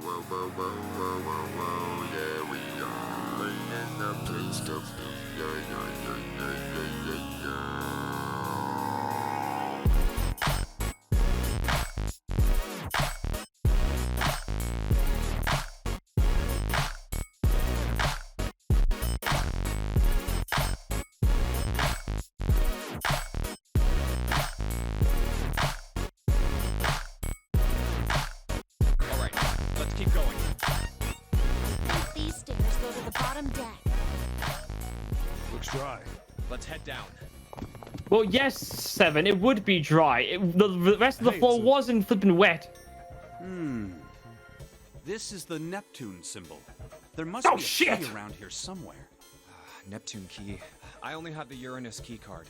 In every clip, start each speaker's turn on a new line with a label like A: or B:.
A: Yeah, we are learning the play stuff.
B: Alright, let's keep going.
C: These stairs go to the bottom deck.
D: Looks dry.
B: Let's head down.
E: Well, yes, Seven, it would be dry. The rest of the
D: Hey,
E: floor
D: it's a-
E: wasn't flipping wet.
F: This is the Neptune symbol. There must
E: Oh,
F: be a
E: shit!
F: key around here somewhere.
B: Neptune key. I only have the Uranus key card.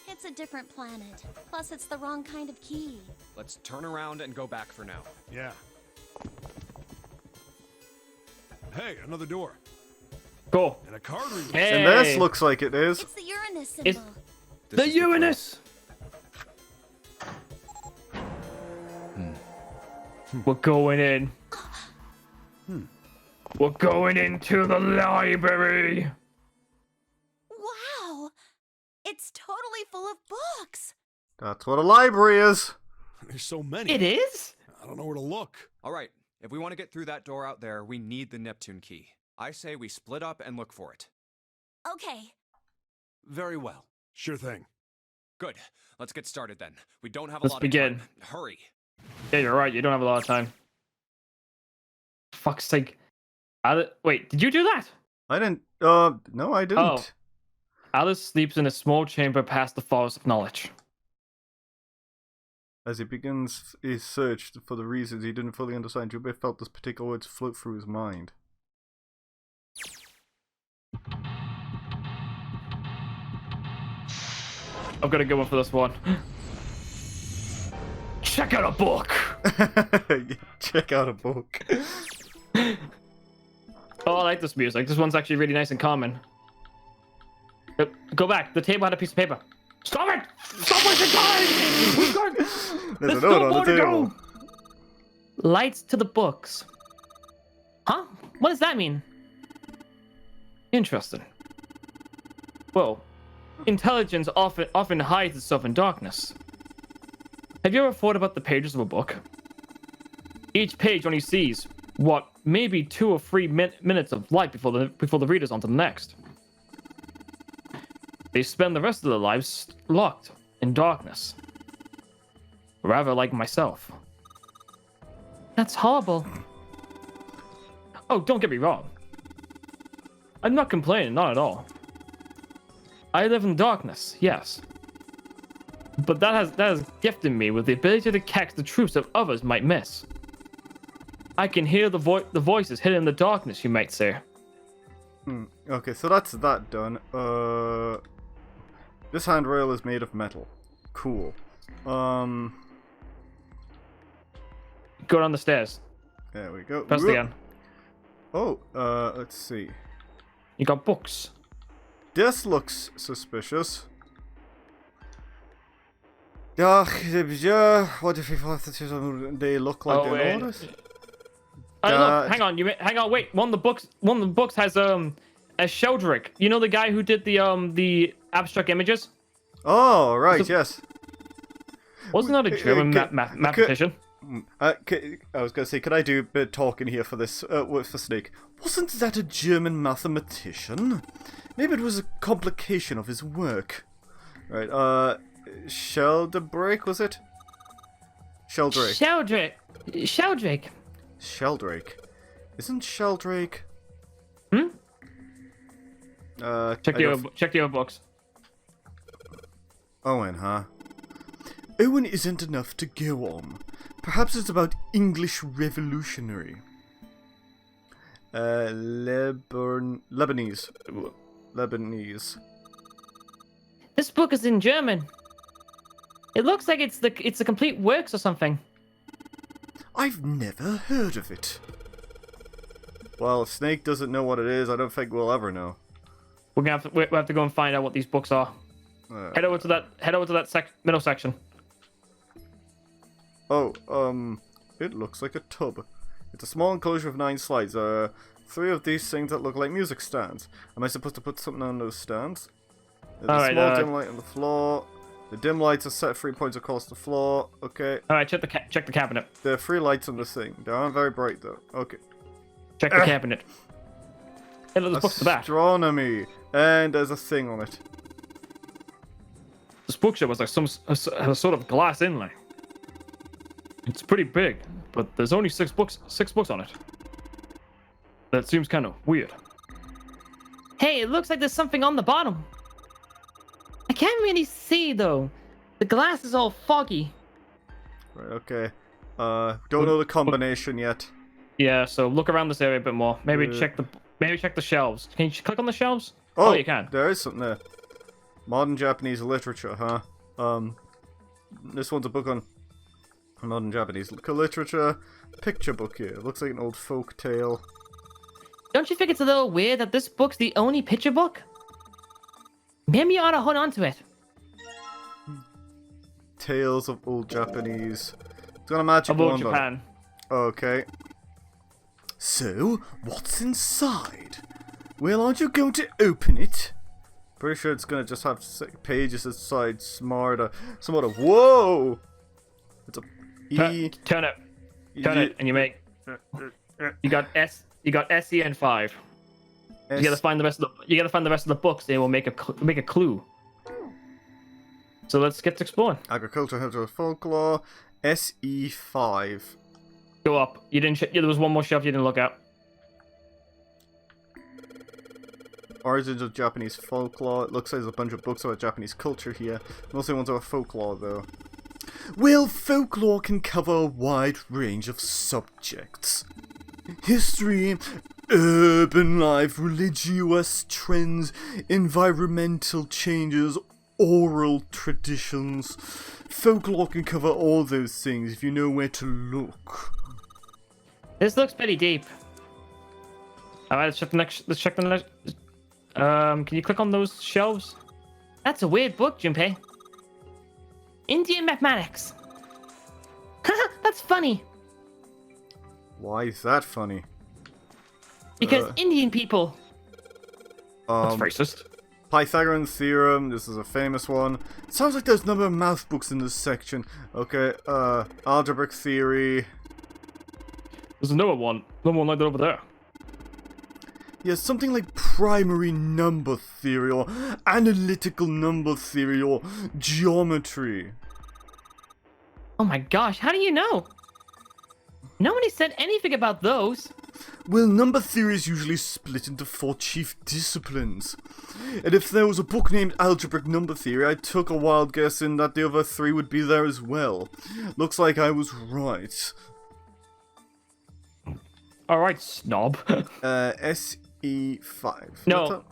C: It's a different planet. Plus, it's the wrong kind of key.
B: Let's turn around and go back for now.
D: Yeah. Hey, another door.
E: Cool.
D: And a card reader.
E: Hey,
G: And this looks like it is.
C: It's the Uranus symbol.
E: It's
B: This
E: the
B: is the
E: Uranus. We're going in. We're going into the library.
C: Wow! It's totally full of books.
G: That's what a library is.
D: There's so many.
E: It is?
D: I don't know where to look.
B: Alright, if we want to get through that door out there, we need the Neptune key. I say we split up and look for it.
C: Okay.
F: Very well.
D: Sure thing.
B: Good. Let's get started then. We don't have a
E: Let's
B: lot
E: begin.
B: of time. Hurry.
E: Yeah, you're right. You don't have a lot of time. Fuck's sake. Wait, did you do that?
G: I didn't. No, I didn't.
E: Oh. Alice sleeps in a small chamber past the forest of knowledge.
G: As he begins his search for the reasons he didn't fully understand, Jubei felt this particular words float through his mind.
E: I've got a good one for this one. Check out a book.
G: Check out a book.
E: Oh, I like this music. This one's actually really nice and calming. Go back. The table had a piece of paper. Stop it! Stop wasting time! We've got...
G: There's a
E: There's
G: note
E: no
G: on
E: more
G: the
E: to
G: table.
E: go. Lights to the books. Huh? What does that mean? Interesting. Well, intelligence often hides itself in darkness. Have you ever thought about the pages of a book? Each page only sees, what, maybe 2 or 3 minutes of light before the reader's on to the next. They spend the rest of their lives locked in darkness. Rather like myself. That's horrible. Oh, don't get me wrong. I'm not complaining, not at all. I live in darkness, yes. But that has gifted me with the ability to catch the truths that others might miss. I can hear the voices hidden in the darkness, you might say.
G: Okay, so that's that done. This handrail is made of metal. Cool.
E: Go down the stairs.
G: There we go.
E: Press it again.
G: Oh, let's see.
E: You got books.
G: This looks suspicious. Yeah, what if they look like they're
E: wait.
G: noticed?
E: Oh, look, hang on, hang on, wait. One of the books has a JustRich. You know the guy who did the abstract images?
G: Oh, right, yes.
E: Wasn't that a German mathematician?
G: I was gonna say, could I do a bit of talking here for this, for Snake? Wasn't that a German mathematician? Maybe it was a complication of his work. Right, Sheldrake, was it? Sheldrake.
E: Sheldrake.
G: Sheldrake. Isn't Sheldrake...
E: Hmm?
G: Check
E: Check the other books.
G: Owen, huh? Owen isn't enough to go on. Perhaps it's about English revolutionary. Lebanese. Lebanese.
E: This book is in German. It looks like it's the complete works or something.
G: I've never heard of it. Well, if Snake doesn't know what it is, I don't think we'll ever know.
E: We'll have to go and find out what these books are. Head over to that middle section.
G: Oh, it looks like a tub. It's a small enclosure of 9 slides. 3 of these things that look like music stands. Am I supposed to put something on those stands? There's a small dim light on the floor. The dim lights are set at 3 points across the floor. Okay.
E: Alright, check the cabinet.
G: There are 3 lights on the thing. They aren't very bright though. Okay.
E: Check the cabinet. Hey, look, there's books to that.
G: Astronomy. And there's a thing on it.
E: This bookshelf was like a sort of glass inlay. It's pretty big, but there's only 6 books on it. That seems kind of weird. Hey, it looks like there's something on the bottom. I can't really see though. The glass is all foggy.
G: Right, okay. Don't know the combination yet.
E: Yeah, so look around this area a bit more. Maybe check the shelves. Can you click on the shelves?
G: Oh,
E: you can.
G: There is something there. Modern Japanese literature, huh? This one's a book on modern Japanese literature. Picture book here. Looks like an old folk tale.
E: Don't you think it's a little weird that this book's the only picture book? Maybe you ought to hold on to it.
G: Tales of old Japanese. It's got a magic
E: Of old
G: wand on it.
E: Japan.
G: Okay. So, what's inside? Well, aren't you going to open it? Pretty sure it's gonna just have pages inside. Smarter. Somewhat of whoa. It's a E.
E: Turn it, and you make. You got SE and 5. You gotta find the rest of the books. They will make a clue. So let's get to exploring.
G: Agriculture, Heritage, Folklore, SE5.
E: Go up. You didn't. There was one more shelf you didn't look at.
G: Origins of Japanese folklore. It looks like there's a bunch of books about Japanese culture here. Mostly ones about folklore, though. Well, folklore can cover a wide range of subjects. History, urban life, religious trends, environmental changes, oral traditions. Folklore can cover all those things if you know where to look.
E: This looks pretty deep. Alright, let's check the next. Can you click on those shelves? That's a weird book, Junpei. Indian mathematics. That's funny.
G: Why is that funny?
E: Because Indian people. That's racist.
G: Pythagorean theorem, this is a famous one. Sounds like there's a number of math books in this section. Okay, algebraic theory.
E: There's another one like that over there.
G: Yeah, something like primary number theory, or analytical number theory, or geometry.
E: Oh my gosh, how do you know? Nobody said anything about those.
G: Well, number theory is usually split into 4 chief disciplines. And if there was a book named Algebraic Number Theory, I took a wild guess in that the other 3 would be there as well. Looks like I was right.
E: Alright, snob.
G: SE5.
E: No.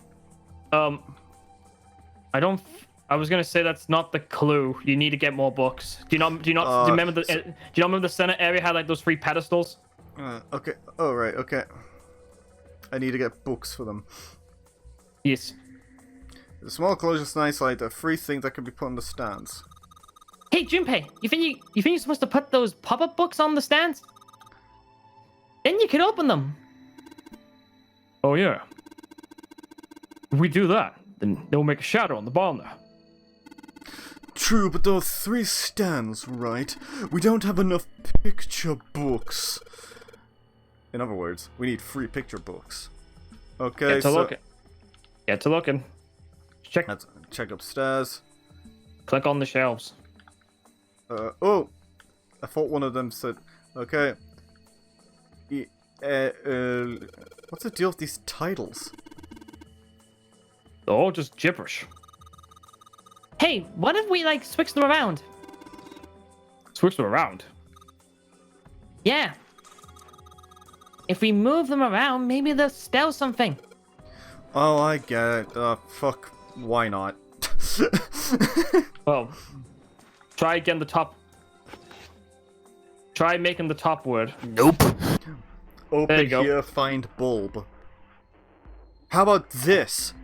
E: I was gonna say that's not the clue. You need to get more books. Do you remember the center area had like those 3 pedestals?
G: Okay. Oh, right. Okay. I need to get books for them.
E: Yes.
G: The small closures nice like there are 3 things that can be put on the stands.
E: Hey, Junpei, you think you're supposed to put those pop-up books on the stands? Then you could open them. Oh yeah. If we do that, then they'll make a shadow on the bottom there.
G: True, but there are 3 stands, right? We don't have enough picture books. In other words, we need 3 picture books. Okay,
E: Get to looking.
G: Let's check upstairs.
E: Click on the shelves.
G: Oh! I thought one of them said... Okay. What's the deal with these titles?
E: They're all just gibberish. Hey, what if we, like, switch them around? Switch them around? Yeah. If we move them around, maybe they'll spell something.
G: Oh, I get it. Fuck. Why not?
E: Well, try again the top. Try making the top word.
G: Nope. Open
E: There you go.
G: here, find bulb. How about this?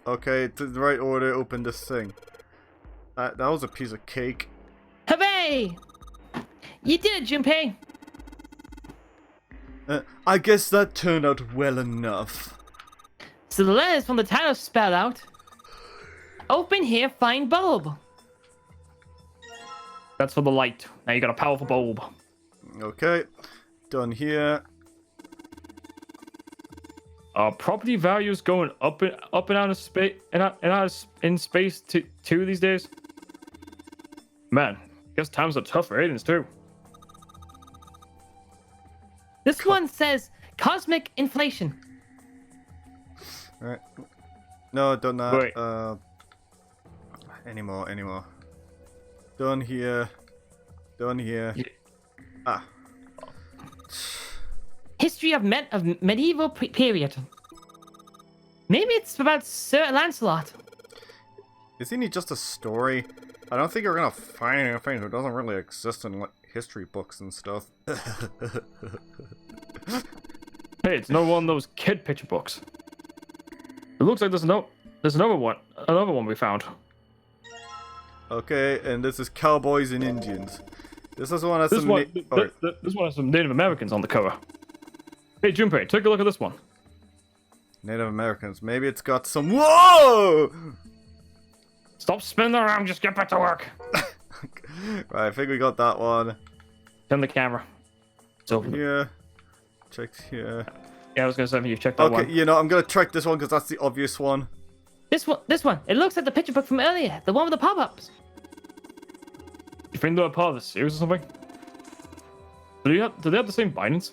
G: Okay, the right order, open this thing. That was a piece of cake.
E: Hooray! You did it, Junpei!
G: I guess that turned out well enough.
E: So the letters from the title spell out. Open here, find bulb. That's for the light. Now you got a powerful bulb.
G: Okay, done here.
E: Property values going up and out of space in space too these days. Man, guess times are tough for aliens too. This one says cosmic inflation.
G: Alright. No, done that.
E: Wait.
G: Anymore. Done here. Done here.
E: Yeah.
G: Ah.
E: History of medieval period. Maybe it's about Sir Lancelot.
G: Isn't he just a story? I don't think you're gonna find anything that doesn't really exist in like history books and stuff.
E: Hey, it's not one of those kid picture books. It looks like there's another one we found.
G: Okay, and this is Cowboys and Indians. This is one has
E: This
G: some.
E: one has some Native Americans on the cover. Hey, Junpei, take a look at this one.
G: Native Americans. Maybe it's got some. Whoa!
E: Stop spinning around, just get back to work.
G: Right, I think we got that one.
E: Turn the camera. It's over.
G: Here. Checked here.
E: Yeah, I was gonna say you checked that one.
G: Okay, you know, I'm gonna track this one because that's the obvious one.
E: This one. It looks like the picture book from earlier, the one with the pop-ups. You think they're part of the series or something? Do they have the same bindings?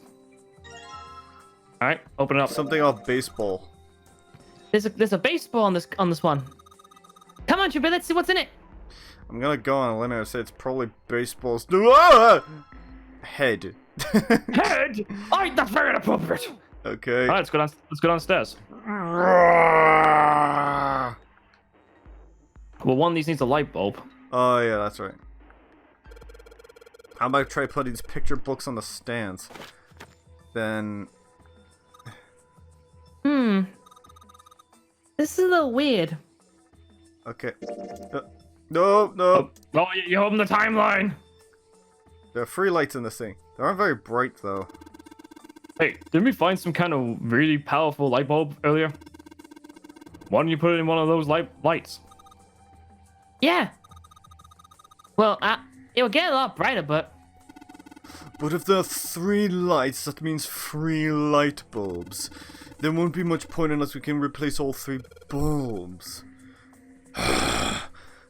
E: All right, open it up.
G: Something off baseball.
E: There's a baseball on this one. Come on, Jupiter, let's see what's in it.
G: I'm gonna go on a limb and say it's probably baseball's. Ah! Head.
E: Head. Alright, that's very inappropriate.
G: Okay.
E: All right, let's go downstairs. Well, one of these needs a light bulb.
G: Oh yeah, that's right. How about I try putting these picture books on the stands? Then.
E: This is a little weird.
G: Okay. No.
E: Oh, you're holding the timeline.
G: There are 3 lights in this thing. They aren't very bright though.
E: Hey, didn't we find some kind of really powerful light bulb earlier? Why don't you put it in one of those lights? Yeah. Well, it'll get a lot brighter, but...
G: But if there are 3 lights, that means 3 light bulbs. There won't be much point unless we can replace all 3 bulbs.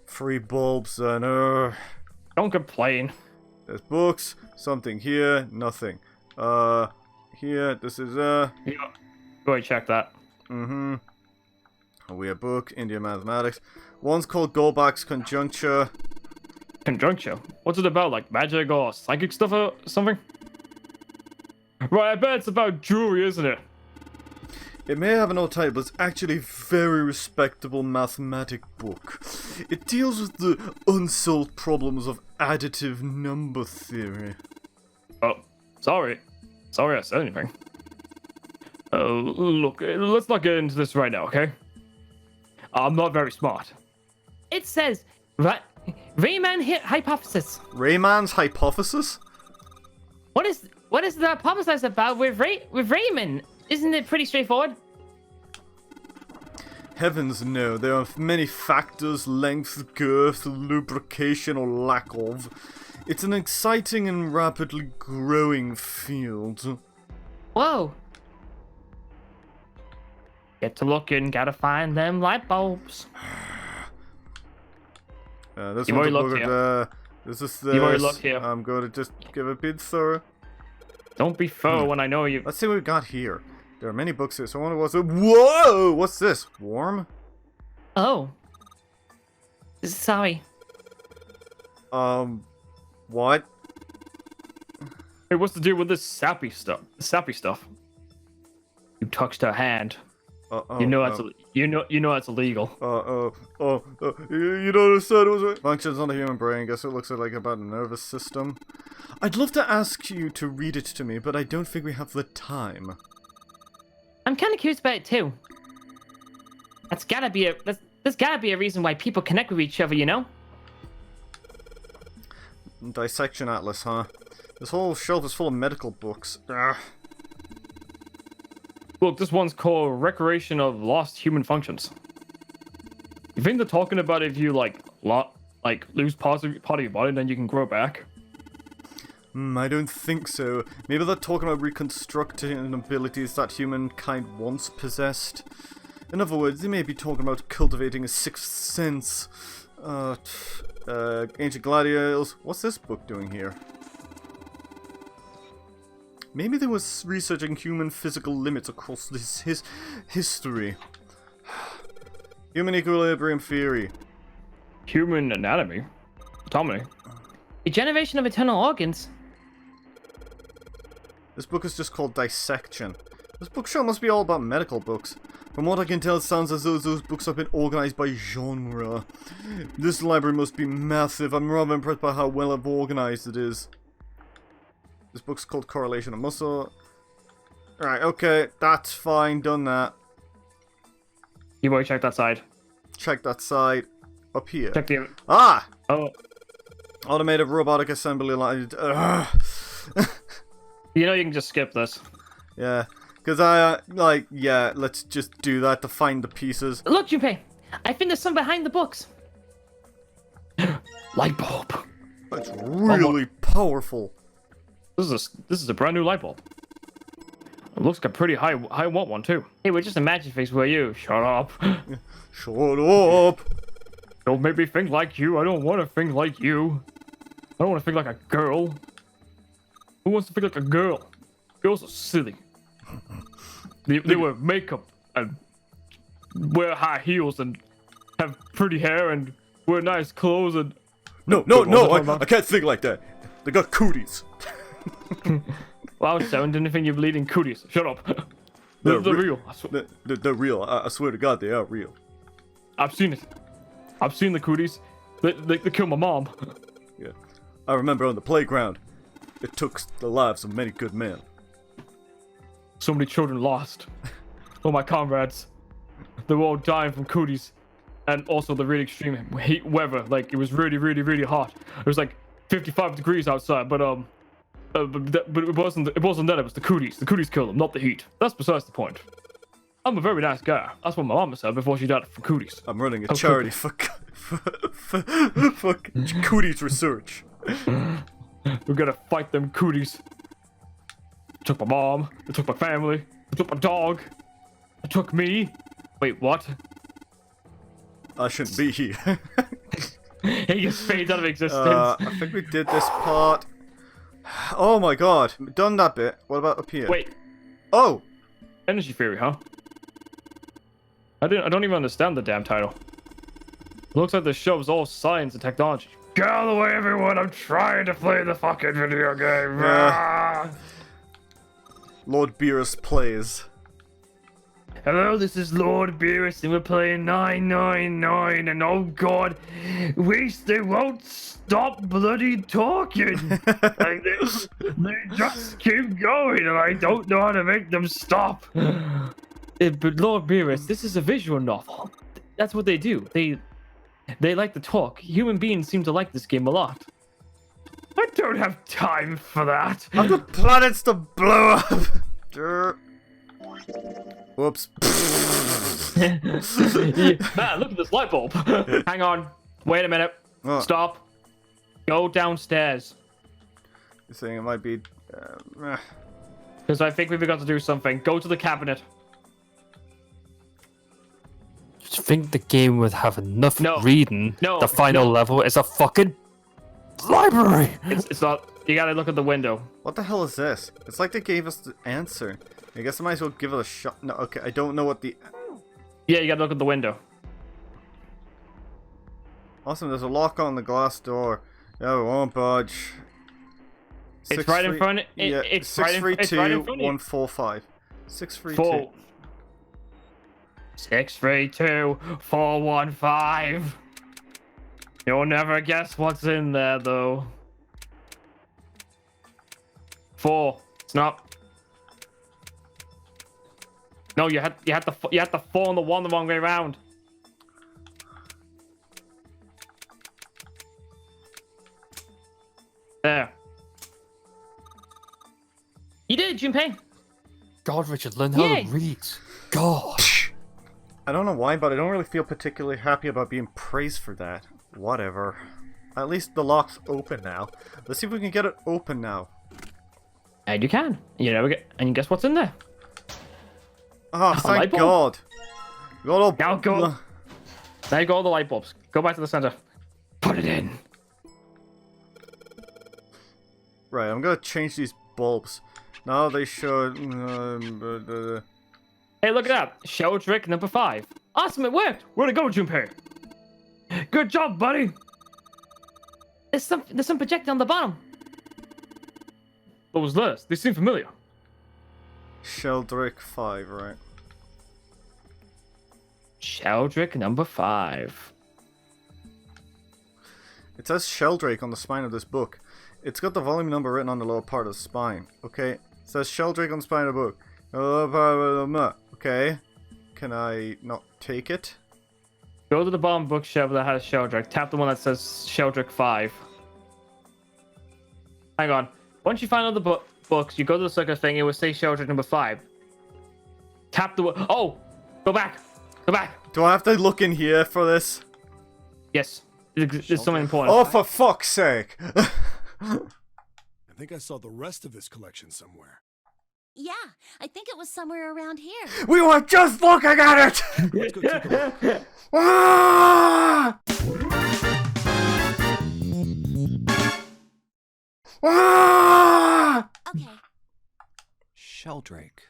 G: 3 bulbs then.
E: Don't complain.
G: There's books, something here, nothing. Here, this is
E: Go ahead, check that.
G: A weird book, Indian mathematics. One's called Goldbach's Conjuncture.
E: Conjuncture? What's it about, like magic or psychic stuff or something? Right, I bet it's about jewelry, isn't it?
G: It may have an old title, but it's actually a very respectable mathematic book. It deals with the unsolved problems of additive number theory.
E: Oh, sorry. Sorry I said anything. Look, let's not get into this right now, okay? I'm not very smart. It says, Riemann hypothesis.
G: Raymond's hypothesis?
E: What is the hypothesis about with Riemann? Isn't it pretty straightforward?
G: Heavens no, there are many factors, length, girth, lubrication or lack of. It's an exciting and rapidly growing field.
E: Whoa. Get to looking, gotta find them light bulbs.
G: This
E: You've
G: one's
E: already
G: a
E: looked
G: book
E: here.
G: of this is this.
E: You've already looked here.
G: I'm going to just give a bit thorough.
E: Don't be faux when I know you.
G: Let's see what we got here. There are many books here, so I wonder what's it. Whoa! What's this? Warm?
E: Oh. Sorry.
G: What?
E: Hey, what's the deal with this sappy stuff? You touched her hand. You know that's illegal.
G: You don't understand what functions on the human brain. Guess it looks like about a nervous system. I'd love to ask you to read it to me, but I don't think we have the time.
E: I'm kind of curious about it too. There's gotta be a reason why people connect with each other, you know?
G: Dissection Atlas, huh? This whole shelf is full of medical books. Ugh.
E: Look, this one's called Recreation of Lost Human Functions. You think they're talking about if you lose part of your body, then you can grow back?
G: I don't think so. Maybe they're talking about reconstructing abilities that humankind once possessed. In other words, they may be talking about cultivating a sixth sense. Ancient gladiators. What's this book doing here? Maybe they were researching human physical limits across his history. Human equilibrium theory.
E: Human anatomy? Autonomy?
H: Regeneration of internal organs?
G: This book is just called Dissection. This bookshop must be all about medical books. From what I can tell, it sounds as though those books have been organized by genre. This library must be massive. I'm rather impressed by how well organized it is. This book's called Correlation of Muscle. Alright, okay, that's fine, done that.
E: You boy, check that side.
G: Check that side. Up here.
E: Check the...
G: Ah!
E: Oh.
G: Automated robotic assembly line.
E: You know you can just skip this.
G: Yeah. Because yeah, let's just do that to find the pieces.
H: Look, Junpei! I think there's some behind the books.
E: Light bulb.
G: That's really powerful.
E: This is a brand new light bulb. It looks like a pretty high watt one too.
H: Hey, we're just a magic face, were you?
E: Shut up.
G: Shut up!
E: Don't make me think like you. I don't want to think like you. I don't want to think like a girl. Who wants to think like a girl? Girls are silly. They wear makeup and wear high heels and have pretty hair and wear nice clothes and...
G: No, I can't think like that. They got cooties.
E: Wow, sound anything you bleeding cooties. Shut up. They're real.
G: They're real. I swear to God, they are real.
E: I've seen it. I've seen the cooties. They killed my mom.
G: Yeah. I remember on the playground, it took the lives of many good men.
E: So many children lost. All my comrades. They were all dying from cooties. And also the really extreme heat weather. Like, it was really, really, really hot. It was like 55 degrees outside, but it wasn't that, it was the cooties. The cooties killed them, not the heat. That's besides the point. I'm a very nice guy. That's what my mama said before she died from cooties.
G: I'm running a charity for cooties research.
E: We gotta fight them cooties. They took my mom. They took my family. They took my dog. They took me. Wait, what?
G: I shouldn't be here.
E: He just fades out of existence.
G: I think we did this part. Oh my god. Done that bit. What about up here?
E: Wait.
G: Oh!
E: Energy theory, huh? I don't even understand the damn title. It looks like this show's all science and technology. Get out of the way, everyone! I'm trying to play the fucking video game.
G: Yeah. Lord Beerus plays.
E: Hello, this is Lord Beerus, and we're playing 999, and oh god, they won't stop bloody talking! Like, they just keep going, and I don't know how to make them stop! But Lord Beerus, this is a visual novel. That's what they do. They like to talk. Human beings seem to like this game a lot. I don't have time for that!
G: I've got planets to blow up! Whoops.
E: Man, look at this light bulb. Hang on. Wait a minute.
G: What?
E: Stop. Go downstairs.
G: You're saying it might be...
E: Because I think we forgot to do something. Go to the cabinet.
I: You think the game would have enough reading?
E: No.
I: The final level is a fucking library!
E: It's not... You gotta look at the window.
G: What the hell is this? It's like they gave us the answer. I guess I might as well give it a shot. No, okay, I don't know what the...
E: Yeah, you gotta look at the window.
G: Awesome, there's a lock on the glass door. Yeah, we won't budge.
E: It's right in front of...
G: Yeah,
E: It's right in front of you.
G: 145. 632.
E: 632 415. You'll never guess what's in there, though. 4. It's not... No, you had the 4 and the 1 the wrong way around. There.
H: You did, Junpei.
I: God, Richard, learn how
H: Yay.
I: to read. God.
G: I don't know why, but I don't really feel particularly happy about being praised for that. Whatever. At least the lock's open now. Let's see if we can get it open now.
H: And you can. You know, and guess what's in there?
G: Oh,
H: light
G: thank
H: bulb.
G: God. We got all...
H: Now go. There you go, all the light bulbs. Go back to the center. Put it in.
G: Right, I'm gonna change these bulbs. Now they should...
H: Hey, look at that. JustRich number 5. Awesome, it worked. Where'd it go, Junpei? Good job, buddy. There's some projector on the bottom. What was this? They seem familiar.
G: JustRich 5, right?
H: JustRich number 5.
G: It says JustRich on the spine of this book. It's got the volume number written on the lower part of the spine. Okay? It says JustRich on the spine of the book. Okay. Can I not take it?
H: Go to the bottom bookshelf that has JustRich. Tap the one that says JustRich 5. Hang on. Once you find all the books, you go to the circle thing, it will say JustRich number 5. Tap the... Oh! Go back! Go back!
G: Do I have to look in here for this?
H: Yes. There's something important.
G: Oh, for fuck's sake!
D: I think I saw the rest of this collection somewhere.
C: Yeah, I think it was somewhere around here.
G: We were just looking at it!
D: Let's go take a look.
G: Ah! Ah!
C: Okay.
B: Sheldrake.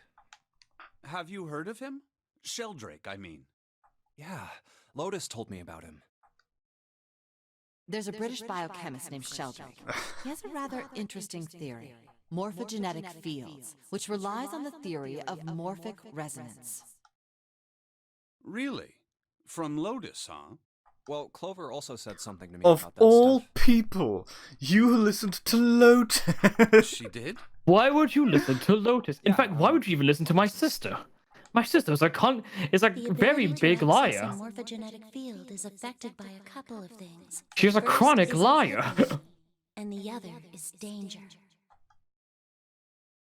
F: Have you heard of him? Sheldrake, I mean.
B: Yeah, Lotus told me about him.
J: There's a British biochemist named Sheldrake. He has a rather interesting theory, morphogenetic fields, which relies on the theory of morphic resonance.
F: Really? From Lotus, huh?
B: Well, Clover also said something to me
G: Of
B: about that
G: all
B: stuff.
G: people, you listened to Lotus.
F: She did?
H: Why would you listen to Lotus? In fact, why would you even listen to my sister? My sister is a
C: The
H: very
C: ability to
H: big
C: access
H: liar.
C: a morphogenetic field is affected by a couple of things.
H: She's a
C: First
H: chronic
C: is
H: liar.
C: uncertainty, and the other is danger.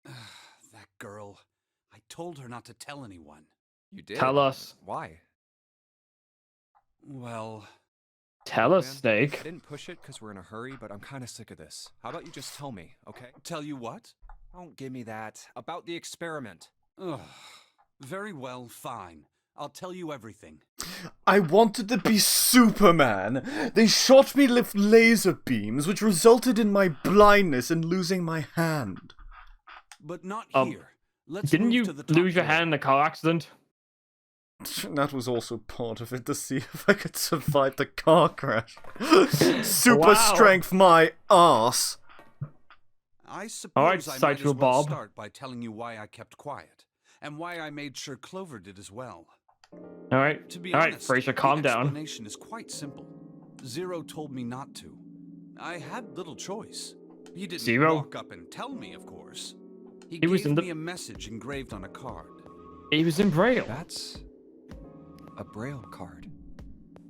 F: That girl. I told her not to tell anyone.
B: You did?
H: Tell us.
B: Why?
F: Well,
H: Tell us,
B: Man, I
H: Snake.
B: didn't push it because we're in a hurry, but I'm kind of sick of this. How about you just tell me, okay?
F: tell you what?
B: Don't give me that. About the experiment.
F: Ugh. Very well, fine. I'll tell you everything.
G: I wanted to be Superman. They shot me with laser beams, which resulted in my blindness and losing my hand.
F: But not here. Let's
H: Didn't
F: move
H: you
F: to the top
H: lose your
F: floor.
H: hand in a car accident?
G: That was also part of it, to see if I could survive the car crash. Super
H: Wow.
G: strength my ass.
F: I suppose
H: All right,
F: I might as
H: Sideshow
F: well
H: Bob.
F: start by telling you why I kept quiet, and why I made sure Clover did as well.
H: All right.
F: To be
H: All right,
F: honest,
H: Fraser, calm
F: the
H: down.
F: explanation is quite simple. Zero told me not to. I had little choice. He didn't
H: Zero?
F: walk up and tell me, of course. He
H: He was
F: gave
H: in the-
F: me a message engraved on a card.
H: He was in Braille.
B: That's a Braille card.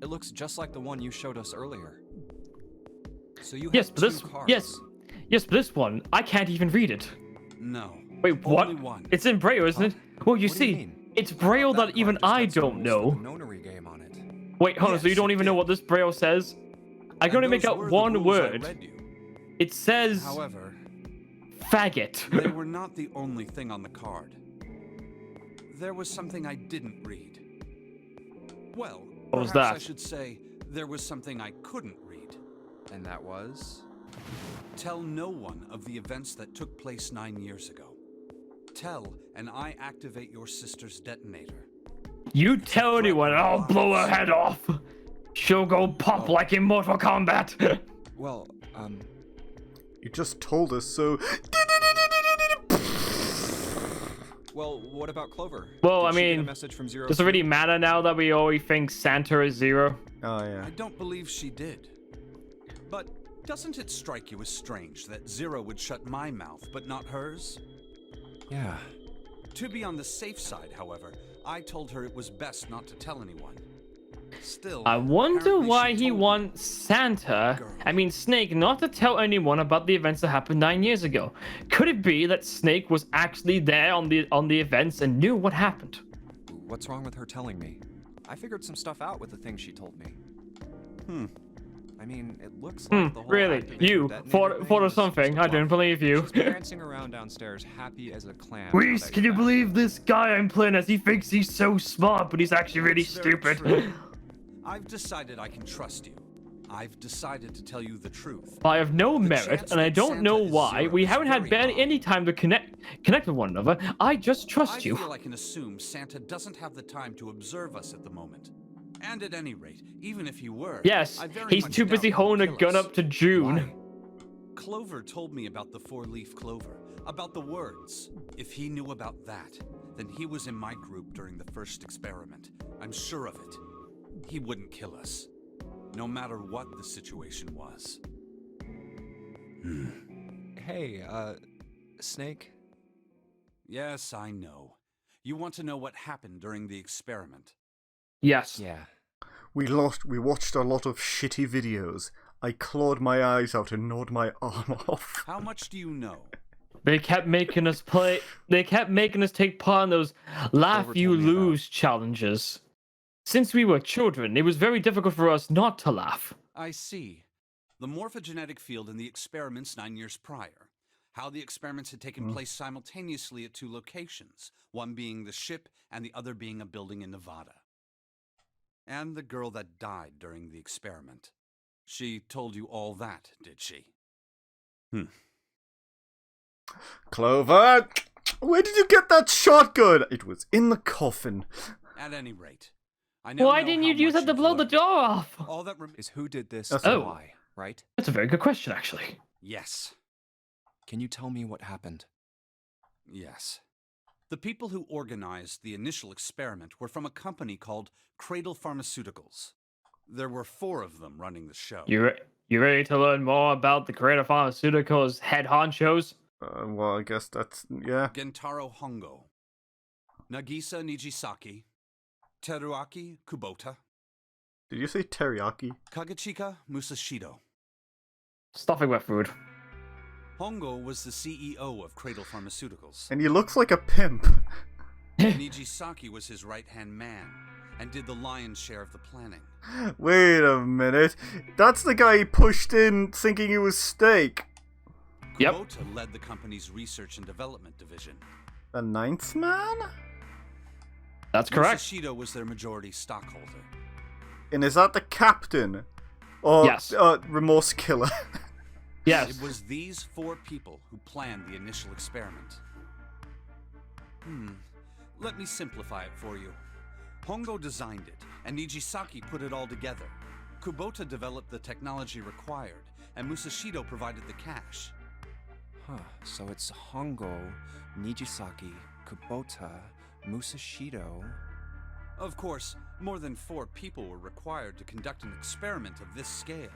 B: It looks just like the one you showed us earlier. So you
H: Yes,
B: have
H: but this
B: two cards.
H: yes, but this one I can't even read it.
F: No.
H: Wait, what?
F: Only one.
H: It's in Braille, isn't it? Well, you
B: What do you
H: see,
B: mean?
H: it's Braille
F: That
H: that even
B: Just
H: I
B: had some
H: don't
B: rules for
H: know.
B: the Nonary game on it.
H: Wait, hold on. So you
F: Yes,
H: don't
F: it
H: even know
F: did.
H: what this Braille says? I can
F: And
H: only make
F: those
H: out
F: were the
H: one
F: rules I
H: word.
F: read you.
H: It says
F: However,
H: faggot.
F: they were not the only thing on the card. There was something I didn't read. Well,
H: What was
F: perhaps
H: that?
F: I should say there was something I couldn't read.
B: And that was?
F: Tell no one of the events that took place 9 years ago. Tell, and I activate your sister's detonator.
H: You tell anyone, and I'll blow her head off. She'll go pop like in Mortal Kombat.
B: Well,
G: You just told us, so...
B: well, what about Clover?
H: Well,
B: Did
H: I
B: she get a
H: mean,
B: message from Zero
H: does it really matter now that we always think Santa is Zero?
G: Oh, yeah.
F: I don't believe she did. But doesn't it strike you as strange that Zero would shut my mouth, but not hers?
B: Yeah.
F: To be on the safe side, however, I told her it was best not to tell anyone. Still,
E: I wonder
F: apparently
E: why
F: she
E: he
F: told me.
E: wants Santa,
F: Girl.
E: I mean Snake, not to tell anyone about the events that happened 9 years ago. Could it be that Snake was actually there on the events and knew what happened?
B: What's wrong with her telling me? I figured some stuff out with the things she told me. I mean, it looks like the whole
E: Really?
B: activator
E: You
B: detonator
E: thought
B: thing
E: of
B: was
E: something?
B: just a
E: I don't
B: bluff.
E: believe you.
B: She's prancing around downstairs, happy as a clam. now
E: Reese,
B: that
E: can
B: you're
E: you
B: back.
E: believe this guy I'm playing as? He thinks he's so smart, but he's actually really
F: It's very
E: stupid.
F: true. I've decided I can trust you. I've decided to tell you the truth.
E: I have no
F: The
E: merit,
F: chance
E: and I
F: that
E: don't know
F: Santa is
E: why.
F: zero
E: We
F: is
E: haven't had
F: very
E: barely
F: odd.
E: any time to connect with one another. I just trust
F: I
E: you.
F: feel I can assume Santa doesn't have the time to observe us at the moment. And at any rate, even if he were,
E: Yes,
F: I very
E: he's
F: much
E: too busy
F: doubt he'll
E: holding a
F: kill
E: gun
F: us.
E: up to June.
F: Why? Clover told me about the four-leaf clover, about the words. If he knew about that, then he was in my group during the first experiment. I'm sure of it. He wouldn't kill us, no matter what the situation was.
B: Hey, Snake?
F: Yes, I know. You want to know what happened during the experiment?
E: Yes.
B: Yeah.
G: We watched a lot of shitty videos. I clawed my eyes out and gnawed my arm off.
F: How much do you know?
E: They kept making us play. They kept making us take part in those laugh
B: Clover
E: you
B: told me about-
E: lose challenges. Since we were children, it was very difficult for us not to laugh.
F: I see. The morphogenetic field in the experiments 9 years prior. How the experiments had taken place simultaneously at 2 locations, one being the ship and the other being a building in Nevada. And the girl that died during the experiment. She told you all that, did she?
G: Clover, where did you get that shotgun? It was in the coffin.
F: At any rate, I now
E: Why
F: know
E: didn't
F: how
E: you use
F: much
E: that to
F: you've
E: blow the
F: learned.
E: door off?
F: All that
B: Is who did this
G: That's
B: and
E: Oh.
B: why, right?
E: That's a very good question, actually.
F: Yes.
B: Can you tell me what happened?
F: Yes. The people who organized the initial experiment were from a company called Cradle Pharmaceuticals. There were 4 of them running the show.
E: You ready to learn more about the Creative Pharmaceuticals head honchos?
G: Well, I guess that's, yeah.
F: Gentaro Hongo, Nagisa Nijisaki, Teruaki Kubota,
G: Did you say teriyaki?
F: Kagechika Musashido.
E: Stuffing wet food.
F: Hongo was the CEO of Cradle Pharmaceuticals.
G: And he looks like a pimp.
F: Nijisaki was his right-hand man and did the lion's share of the planning.
G: Wait a minute. That's the guy he pushed in thinking he was steak.
E: Yep.
F: Kubota led the company's research and development division.
G: The 9th man?
E: That's correct.
F: Musashido was their majority stockholder.
G: And is that the captain? Or,
E: Yes.
G: remorse killer?
E: Yes.
F: It was these 4 people who planned the initial experiment. Let me simplify it for you. Hongo designed it, and Nijisaki put it all together. Kubota developed the technology required, and Musashido provided the cash.
B: Huh, so it's Hongo, Nijisaki, Kubota, Musashido.
F: Of course, more than 4 people were required to conduct an experiment of this scale.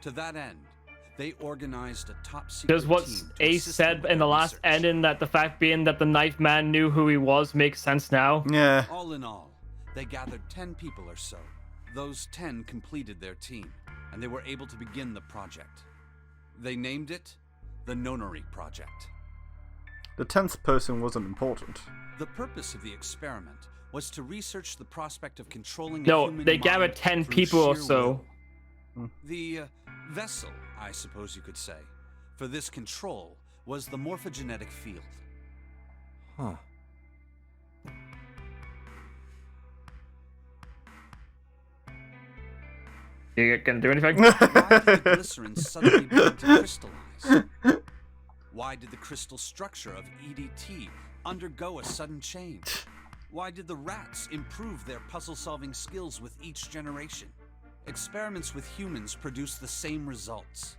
F: To that end, they organized a top-secret
E: Because what
F: team to
E: Ace
F: assist them
E: said
F: with
E: in the
F: their
E: last
F: research.
E: ending, that the fact being that the knife man knew who he was makes sense now.
G: Yeah.
F: All in all, they gathered 10 people or so. Those 10 completed their team, and they were able to begin the project. They named it the Nonary Project.
G: The 10th person wasn't important.
F: The purpose of the experiment was to research the prospect of controlling a
E: No,
F: human
E: they gathered
F: mind
E: 10
F: through
E: people or
F: sheer
E: so.
F: will. The vessel, I suppose you could say, for this control was the morphogenetic field.
B: Huh.
E: You gonna do anything?
F: Why did the glycerin suddenly begin to crystallize? Why did the crystal structure of EDT undergo a sudden change? Why did the rats improve their puzzle-solving skills with each generation? Experiments with humans produce the same results.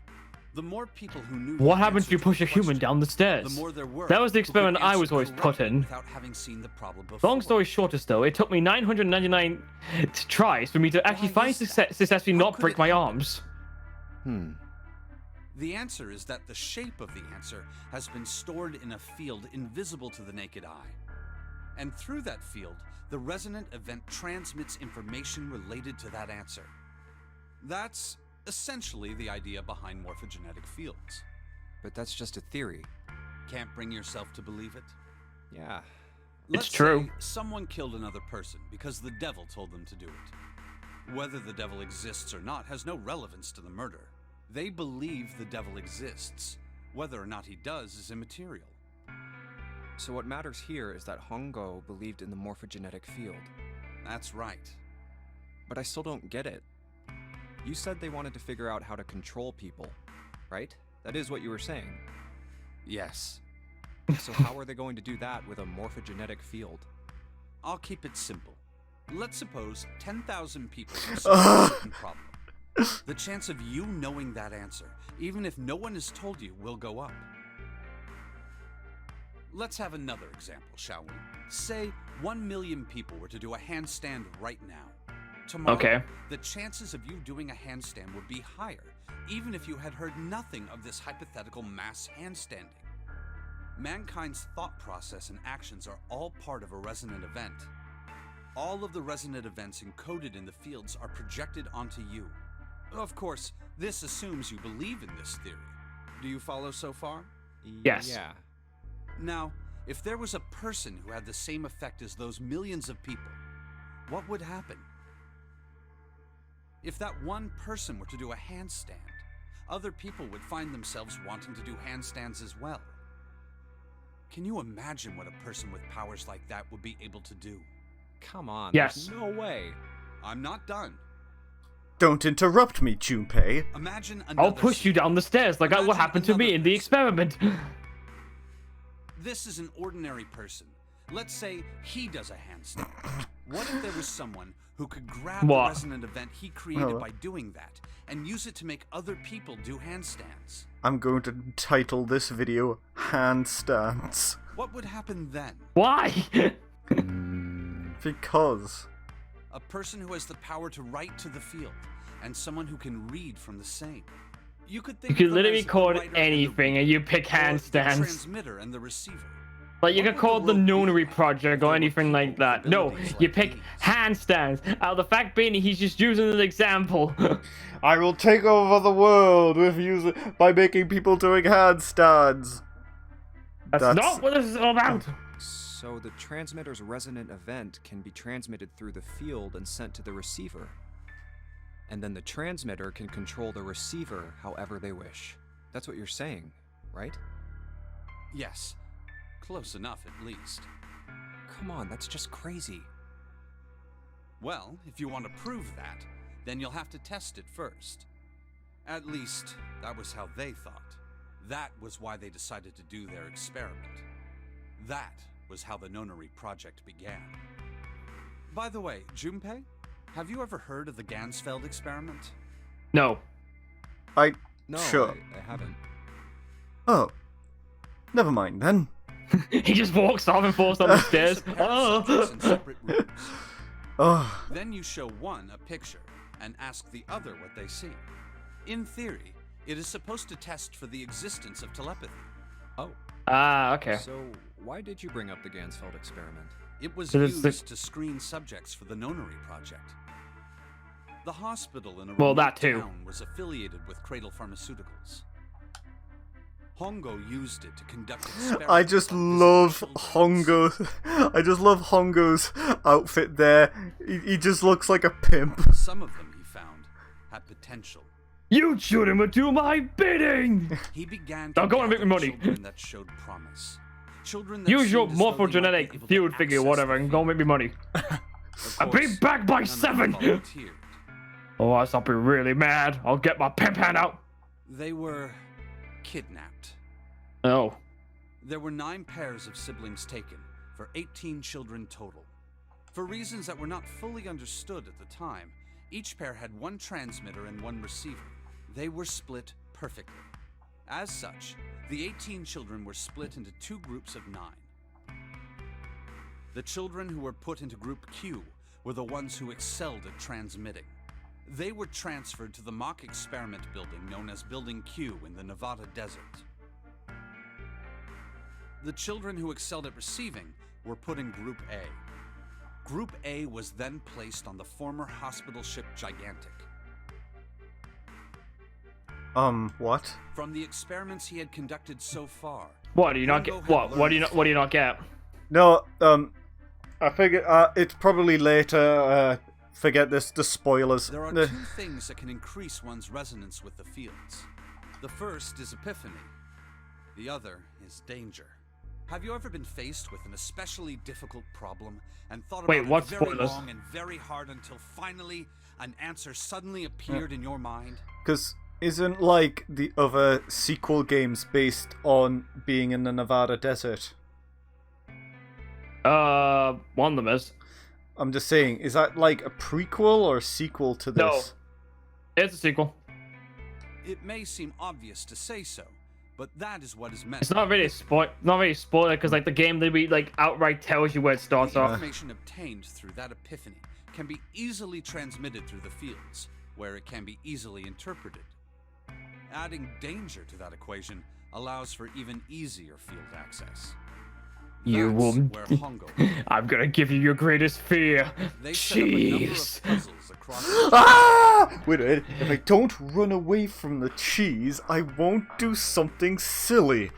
F: The more people who knew
E: What
F: the
E: happens if you
F: answer to
E: push
F: the
E: a human
F: question,
E: down the stairs?
F: the more there were
E: That was the
F: who could
E: experiment I
F: answer
E: was always put
F: correctly
E: in.
F: without having seen the problem before.
E: Long story shortest, though, it took me 999 tries for me to actually
F: Why
E: finally
F: is that?
E: successfully
F: How
E: not
F: could
E: break
F: it
E: my
F: happen?
E: arms.
F: The answer is that the shape of the answer has been stored in a field invisible to the naked eye. And through that field, the resonant event transmits information related to that answer. That's essentially the idea behind morphogenetic fields.
B: But that's just a theory.
F: Can't bring yourself to believe it?
B: Yeah.
F: Let's
E: true.
F: say someone killed another person because the devil told them to do it. Whether the devil exists or not has no relevance to the murder. They believe the devil exists. Whether or not he does is immaterial.
B: So what matters here is that Hongo believed in the morphogenetic field.
F: That's right.
B: But I still don't get it. You said they wanted to figure out how to control people, right? That is what you were saying.
F: Yes.
B: So how are they going to do that with a morphogenetic field?
F: I'll keep it simple. Let's suppose 10,000 people are solving a certain problem. The chance of you knowing that answer, even if no one has told you, will go up. Let's have another example, shall we? Say 1 million people were to do a handstand right now. Tomorrow,
E: Okay.
F: the chances of you doing a handstand would be higher, even if you had heard nothing of this hypothetical mass handstanding. Mankind's thought process and actions are all part of a resonant event. All of the resonant events encoded in the fields are projected onto you. Of course, this assumes you believe in this theory. Do you follow so far?
E: Yes.
B: Yeah.
F: Now, if there was a person who had the same effect as those millions of people, what would happen? If that one person were to do a handstand, other people would find themselves wanting to do handstands as well. Can you imagine what a person with powers like that would be able to do?
B: Come on.
E: Yes.
B: There's no way.
F: I'm not done.
G: Don't interrupt me, Junpei.
F: Imagine another
E: I'll push you down the stairs like what
F: Imagine
E: happened to me
F: another
E: in the
F: person.
E: experiment.
F: This is an ordinary person. Let's say he does a handstand. What if there was someone who could grab
E: What?
F: the resonant event he created
G: Oh.
F: by doing that and use it to make other people do handstands?
G: I'm going to title this video Handstands.
F: What would happen then?
E: Why?
G: Because.
F: A person who has the power to write to the field, and someone who can read from the same. You could think
E: You could
F: of them
E: literally
F: as the
E: call it
F: writer and the
E: anything and you pick
F: reader, or the
E: handstands.
F: transmitter and the receiver.
E: Like you
F: What
E: could
F: would
E: call it the
F: the world be
E: Nonary
F: like
E: project
F: if there
E: or
F: were
E: anything like
F: people with
E: that. No,
F: abilities
E: you
F: like
E: pick
F: these?
E: handstands. Out of the fact being he's just using an example.
G: I will take over the world by making people doing handstands.
E: That's not what this is all about.
B: So the transmitter's resonant event can be transmitted through the field and sent to the receiver. And then the transmitter can control the receiver however they wish. That's what you're saying, right?
F: Yes. Close enough, at least.
B: Come on, that's just crazy.
F: Well, if you want to prove that, then you'll have to test it first. At least, that was how they thought. That was why they decided to do their experiment. That was how the Nonary project began. By the way, Junpei, have you ever heard of the Gansfeld experiment?
E: No.
B: No,
G: Sure.
B: I haven't.
G: Oh. Never mind then.
E: He just walks off and falls down the stairs.
F: Use a pair of subjects in
E: Oh.
F: separate rooms.
G: Oh.
F: Then you show one a picture and ask the other what they see. In theory, it is supposed to test for the existence of telepathy.
B: Oh,
E: Ah, okay.
B: so why did you bring up the Gansfeld experiment?
F: It was
E: So it's the-
F: used to screen subjects for the Nonary project. The hospital in a
E: Well,
F: remote
E: that too.
F: town was affiliated with Cradle Pharmaceuticals. Hongo used it to conduct experiments.
G: I just
F: on
G: love
F: visible children.
G: Hongo. I just love Hongo's outfit there. He just looks like a pimp.
F: Some of them, he found, had potential.
E: You shouldn't do my bidding.
F: He began
E: Now
F: to
E: go and make me
F: gather
E: money.
F: children that showed promise. Children that
E: Use your
F: seemed as though they might be
E: morphogenetic
F: able to
E: field figure,
F: access
E: whatever,
F: the
E: and go
F: field.
E: make me money.
F: Of
E: I'll be
F: course,
E: back by
F: none of them
E: 7.
F: volunteered.
E: Oh, I'll be really mad. I'll get my pimp hand out.
F: They were kidnapped.
E: Oh.
F: There were 9 pairs of siblings taken, for 18 children total. For reasons that were not fully understood at the time, each pair had 1 transmitter and 1 receiver. They were split perfectly. As such, the 18 children were split into 2 groups of 9. The children who were put into Group Q were the ones who excelled at transmitting. They were transferred to the mock experiment building known as Building Q in the Nevada desert. The children who excelled at receiving were put in Group A. Group A was then placed on the former hospital ship Gigantic.
G: What?
F: From the experiments he had conducted so far.
E: What do you not get? What do you not get?
G: No, I figure it's probably later. Forget this. The spoilers.
F: There are two things that can increase one's resonance with the fields. The first is epiphany. The other is danger. Have you ever been faced with an especially difficult problem and thought about it
E: what
F: very
E: spoilers?
F: long and very hard until finally an answer suddenly appeared in your mind?
G: Because isn't like the other sequel games based on being in the Nevada desert?
E: One of them is.
G: I'm just saying, is that like a prequel or a sequel to this?
E: No. It's a sequel.
F: It may seem obvious to say so, but that is what is meant.
E: It's not really spoiler because like the game literally like outright tells you where it starts
F: The
E: off.
F: information obtained through that epiphany can be easily transmitted through the fields, where it can be easily interpreted. Adding danger to that equation allows for even easier field access.
E: You
F: That's
E: will.
F: where Hongo.
E: I'm gonna give you your greatest fear.
F: They set up a number
E: Cheese.
F: of puzzles across
G: Ah! Wait a minute. If I don't run away from the cheese, I won't do something silly.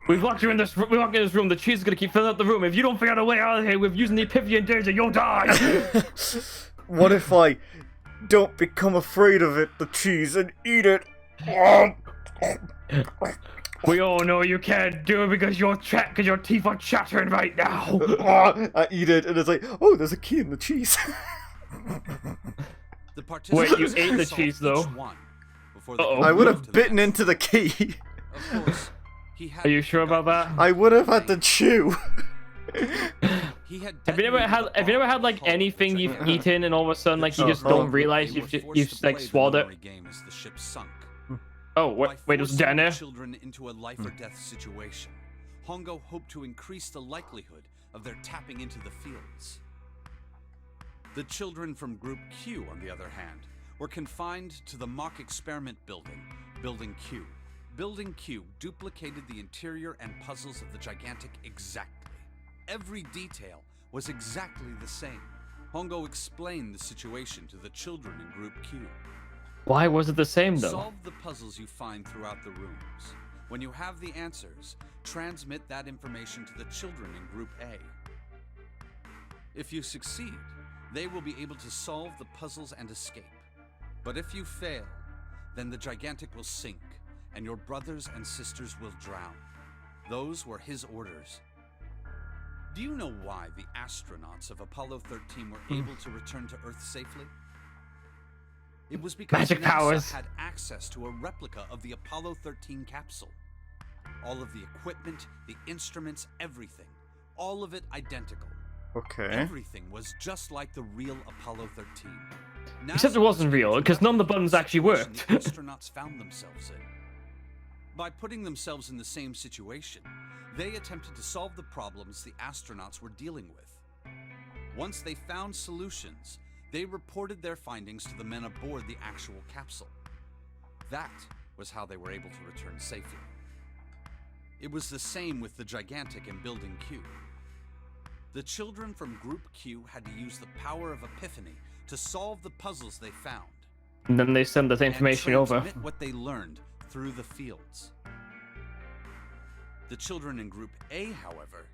E: We've locked you in this. We locked you in this room. The cheese is gonna keep filling up the room. If you don't figure out a way out of here with using the epiphany and danger, you'll die.
G: What if I don't become afraid of it, the cheese, and eat it?
E: We all know you can't do it because your teeth are chattering right now.
G: I eat it, and it's like, oh, there's a key in the cheese.
F: The
E: Wait, you
F: participants
E: ate the
F: solved
E: cheese, though?
F: each one before they
E: Uh-oh.
F: could
G: I would
F: move
G: have
F: to the
G: bitten
F: next.
G: into the key.
F: Of course, he had
E: Are you sure about that?
G: I would have had to chew.
F: He had
E: Have you never had like
F: Apollo
E: anything you've
F: projectile.
E: eaten and all of a sudden like you just
G: Oh,
E: don't
G: oh.
E: realize
F: They
E: you've
F: were
E: just,
F: forced
E: you've
F: to
E: just like
F: play the
E: swallowed it?
F: Nonary game as the ship sunk.
E: Oh,
F: By
E: what? Wait, it was
F: forcing
E: down
F: the
E: there?
F: children into a life or death situation, Hongo hoped to increase the likelihood of their tapping into the fields. The children from Group Q, on the other hand, were confined to the mock experiment building, Building Q. Building Q duplicated the interior and puzzles of the Gigantic exactly. Every detail was exactly the same. Hongo explained the situation to the children in Group Q.
E: Why was it the same though?
F: Solve the puzzles you find throughout the rooms. When you have the answers, transmit that information to the children in Group A. If you succeed, they will be able to solve the puzzles and escape. But if you fail, then the Gigantic will sink, and your brothers and sisters will drown. Those were his orders. Do you know why the astronauts of Apollo 13 were able to return to Earth safely? It was because
E: Magic
F: NASA
E: powers.
F: had access to a replica of the Apollo 13 capsule. All of the equipment, the instruments, everything. All of it identical.
G: Okay.
F: Everything was just like the real Apollo 13.
E: Except it wasn't real, because none of the buttons actually worked.
F: The astronauts found themselves in. By putting themselves in the same situation, they attempted to solve the problems the astronauts were dealing with. Once they found solutions, they reported their findings to the men aboard the actual capsule. That was how they were able to return safely. It was the same with the Gigantic in Building Q. The children from Group Q had to use the power of epiphany to solve the puzzles they found.
E: And then they send that
F: And
E: information over.
F: transmit what they learned through the fields. The children in Group A, however,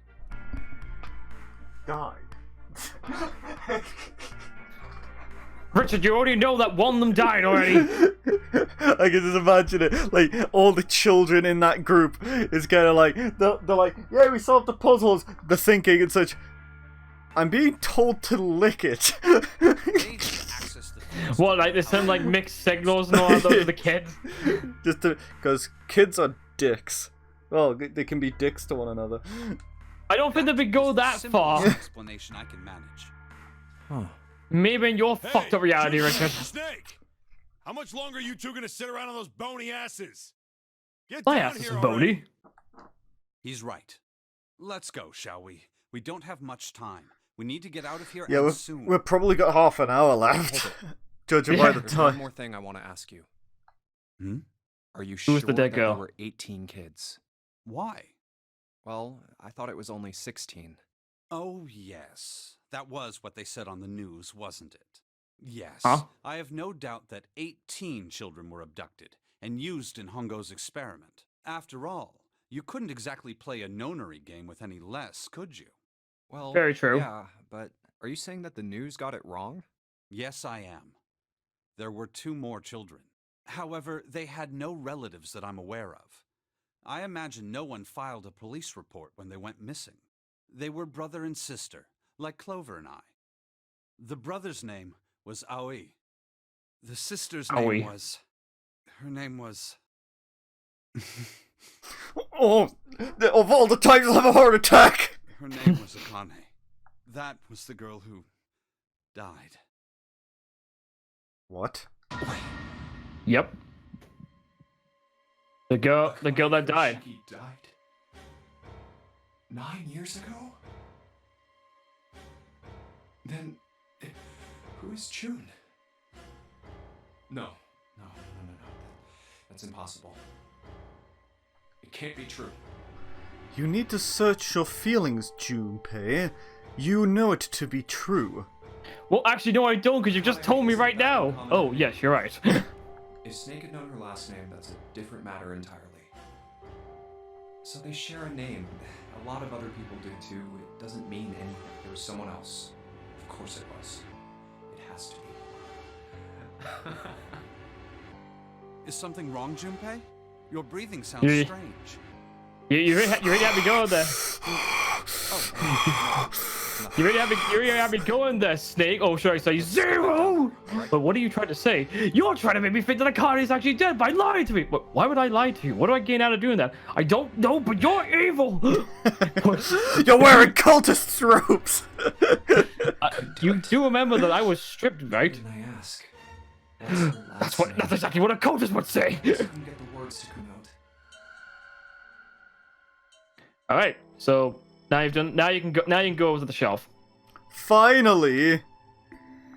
G: Died.
E: Richard, you already know that one of them died already.
G: I can just imagine it. Like, all the children in that group is kind of like, they're like, yeah, we solved the puzzles. They're thinking and such, I'm being told to lick it.
F: they had access to fields.
E: What, like they send like mixed signals and all that to the kids?
G: Just because kids are dicks. Well, they can be dicks to one another.
E: I don't think they would go that far.
F: Explanation I can manage.
E: Maybe in your fucked up reality, Richard.
D: Snake! How much longer are you two gonna sit around on those bony asses? Get
E: My
D: down
E: ass is
D: here
E: bony.
D: already.
F: He's right. Let's go, shall we? We don't have much time. We need to get out of here
G: Yeah,
F: and soon.
G: we've probably got half an hour left. Judging by the
B: There's one
G: time.
B: more thing I want to ask you.
F: Hmm?
B: Are you
E: Who's
B: sure
E: the dead
B: that
E: girl?
B: there were 18 kids?
F: Why?
B: Well, I thought it was only 16.
F: Oh, yes. That was what they said on the news, wasn't it? Yes.
E: Huh?
F: I have no doubt that 18 children were abducted and used in Hongo's experiment. After all, you couldn't exactly play a Nonary game with any less, could you?
B: Well,
E: Very true.
B: Yeah, but are you saying that the news got it wrong?
F: Yes, I am. There were 2 more children. However, they had no relatives that I'm aware of. I imagine no one filed a police report when they went missing. They were brother and sister, like Clover and I. The brother's name was Aoi. The sister's
E: Aoi.
F: name was... Her name was...
G: Oh, of all the times I have a heart attack!
F: Her name was Akane. That was the girl who died.
G: What?
E: Yep. The girl that died.
B: He died 9 years ago? Then, who is June? No. That's impossible. It can't be true.
G: You need to search your feelings, Junpei. You know it to be true.
E: Well, actually, no, I don't, because you just told me right now. Oh, yes, you're right.
B: If Snake had known her last name, that's a different matter entirely. So they share a name. A lot of other people do too. It doesn't mean anything. There was someone else. Of course it was. It has to be.
F: Is something wrong, Junpei? Your breathing sounds
E: Yeah.
F: strange.
E: You really had me going there. You really had me going there, Snake. Oh, should I say 0? But what are you trying to say? You're trying to make me think that Akane is actually dead by lying to me. But why would I lie to you? What do I gain out of doing that? I don't know, but you're evil.
G: You're wearing cultist robes!
E: You do remember that I was stripped, right?
B: Didn't I ask?
E: That's exactly what a cultist would say.
B: I couldn't get the words to come out.
E: All right, so now you can go over to the shelf.
G: Finally!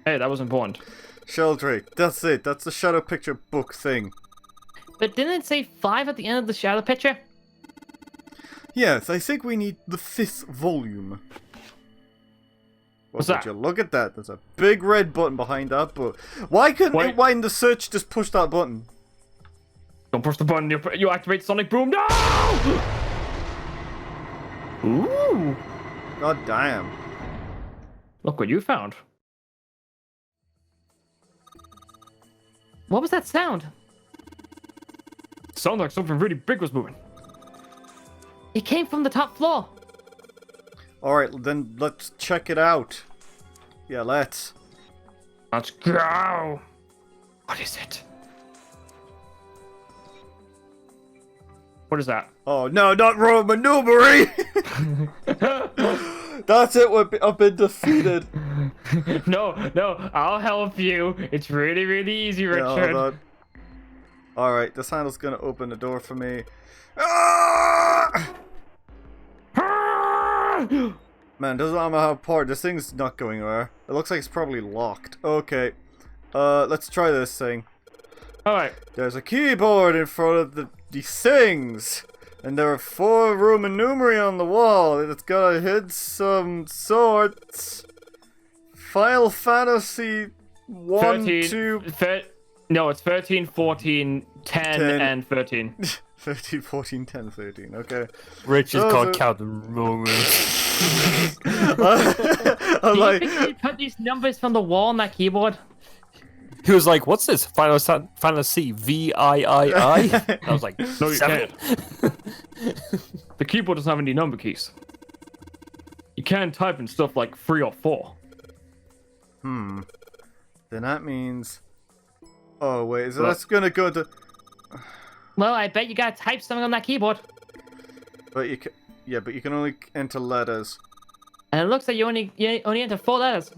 E: Hey, that was important.
G: Sheldrake, that's it. That's the shadow picture book thing.
E: But didn't it say 5 at the end of the shadow picture?
G: Yes, I think we need the 5th volume.
E: What's
G: Would
E: that?
G: you look at that? There's a big red button behind that book. Why couldn't why in the search just push that button?
E: Don't push the button. You activate Sonic Boom. No! Ooh!
G: God damn.
E: Look what you found. What was that sound? Sounded like something really big was moving. It came from the top floor.
G: Alright, then let's check it out. Yeah, let's.
E: Let's go. What is it? What is that?
G: Oh no, not Roman numery! That's it, I've been defeated.
E: No, I'll help you. It's really, really easy, Richard.
G: Alright, this handle's gonna open the door for me. Ah! Man, doesn't matter how hard. This thing's not going anywhere. It looks like it's probably locked. Okay. Let's try this thing.
E: Alright.
G: There's a keyboard in front of these things. And there are 4 Roman numerals on the wall. It's gotta hit some sorts. Final Fantasy 1, 2...
E: No, it's 13, 14, 10, and 13.
G: 13, 14, 10, 13. Okay.
I: Rich is called Captain Roman.
G: I'm
E: Do you
G: like...
E: think you put these numbers from the wall on that keyboard?
I: He was like, "What's this? Final Fantasy VIII?" I was like,
E: No, you
I: 7?
E: can't. The keyboard doesn't have any number keys. You can type in stuff like 3 or 4.
G: Then that means... Oh, wait, so that's gonna go to...
E: Well, I bet you gotta type something on that keyboard.
G: But you can... Yeah, but you can only enter letters.
E: And it looks like you only enter 4 letters.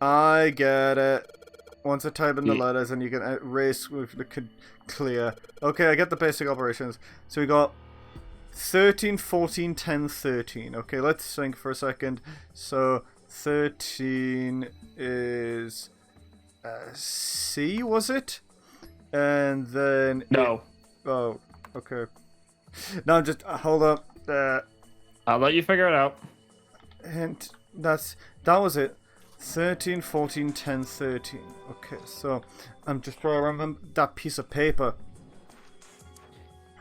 G: I get it. Once I type in the
E: Yeah.
G: letters and you can erase with the clear. Okay, I get the basic operations. So we got 13, 14, 10, 13. Okay, let's think for a second. So 13 is C, was it? And then...
E: No.
G: Oh, okay. No, just hold up.
E: I'll let you figure it out.
G: Hint. That was it. 13, 14, 10, 13. Okay, so I'm just trying to remember that piece of paper.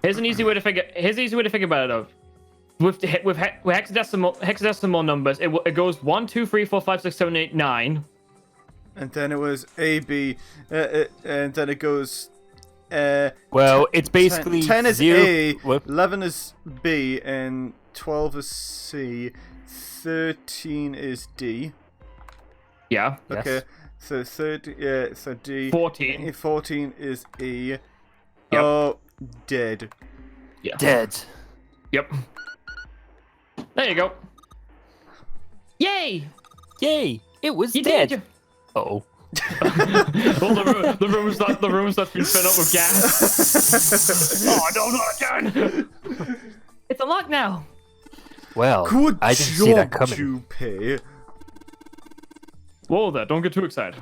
E: Here's an easy way to figure. About it though. With hexadecimal numbers, it goes 1, 2, 3, 4, 5, 6, 7, 8, 9.
G: And then it was A, B, and then it goes.
I: Well, it's basically
G: 10 is
I: 0.
G: A,
I: What?
G: 11 is B, and 12 is C. 13 is D.
E: Yeah.
G: Okay.
E: Yes.
G: So 30. Yeah. So D.
E: 14.
G: 14 is E.
E: Yep.
G: Oh, dead.
E: Yeah.
I: Dead.
E: Yep. There you go. Yay!
I: Yay! It was
E: You
I: dead.
E: did.
I: Uh-oh.
E: Well, the room's that's been filled up with gas. Oh no, not again! It's unlocked now.
I: Well,
G: Good
I: I didn't see that
G: job,
I: coming.
G: Junpei.
E: Whoa there, don't get too excited.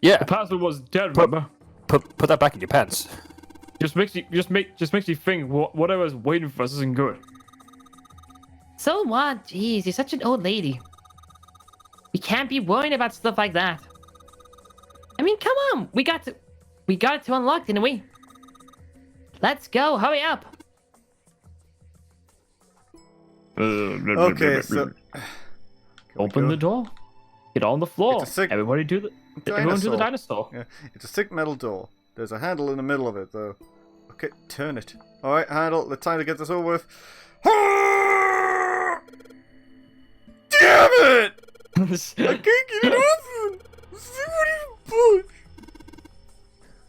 I: Yeah.
E: The password was dead,
I: Put-
E: remember?
I: Put that back in your pants.
E: Just makes you think what I was waiting for us isn't good. So what? Jeez, you're such an old lady. We can't be worrying about stuff like that. I mean, come on, we got it to unlock, didn't we? Let's go, hurry up.
G: Okay, so.
E: Open the door. Get on the floor.
G: It's a sick
E: Everybody do everyone do the dinosaur.
G: Yeah, it's a thick metal door. There's a handle in the middle of it, though. Okay, turn it. Alright, handle. Let's time to get this over with. Damn it! I can't get it open! Somebody push!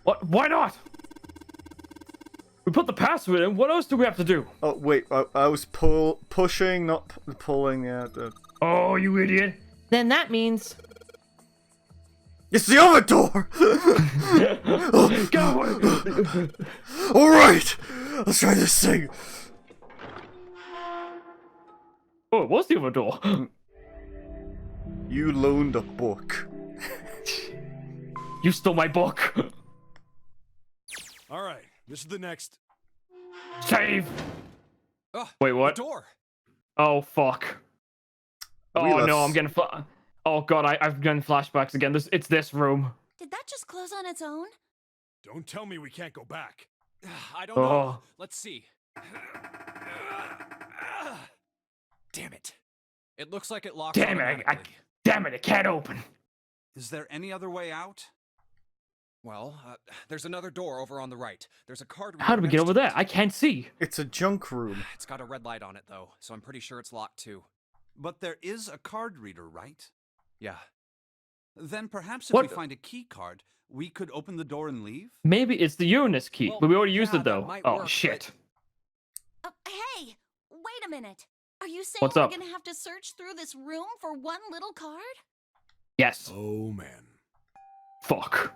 E: What? Why not? We put the password in. What else do we have to do?
G: Oh, wait. I was pushing, not pulling. Yeah.
E: Oh, you idiot. Then that means...
G: It's the other door!
E: Go!
G: Alright! Let's try this thing.
E: Oh, it was the other door.
G: You loaned a book.
E: You stole my book.
D: Alright, this is the next.
E: Save.
F: Oh,
E: Wait, what?
F: The door.
E: Oh, fuck. Oh,
G: Wheelers.
E: no, I'm getting... Oh, God, I've gotten flashbacks again. It's this room.
C: Did that just close on its own?
D: Don't tell me we can't go back.
F: I don't know.
E: Oh.
F: Let's see. Damn it. It looks like it locked
E: Damn it,
F: automatically.
E: damn it, it can't open.
F: Is there any other way out?
B: Well, there's another door over on the right. There's a card reader
E: How do we get
B: next
E: over
B: to
E: there?
B: it.
E: I can't see.
G: It's a junk room.
B: It's got a red light on it, though, so I'm pretty sure it's locked, too.
F: But there is a card reader, right?
B: Yeah.
F: Then perhaps if
E: What?
F: we find a key card, we could open the door and leave?
E: Maybe it's the Uranus key,
B: Well,
E: but we already used
B: yeah,
E: it,
B: that
E: though.
B: might
E: Oh,
B: work,
E: shit.
C: Hey, wait a minute. Are you saying
E: What's
C: we're
E: up?
C: gonna have to search through this room for one little card?
E: Yes.
D: Oh, man.
E: Fuck.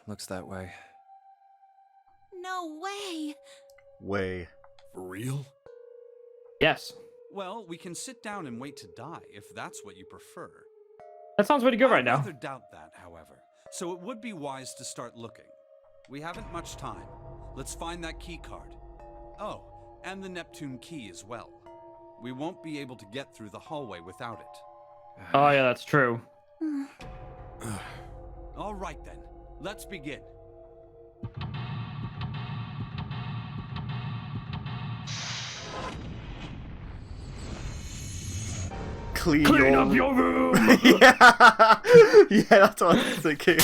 B: Looks that way.
C: No way.
G: Way.
D: For real?
E: Yes.
F: Well, we can sit down and wait to die, if that's what you prefer.
E: That sounds pretty good right
F: I'd
E: now.
F: rather doubt that, however. So it would be wise to start looking. We haven't much time. Let's find that key card. Oh, and the Neptune key as well. We won't be able to get through the hallway without it.
E: Oh, yeah, that's true.
F: All right then, let's begin.
G: Clean
E: up your room!
G: Yeah, yeah, that's what I was thinking.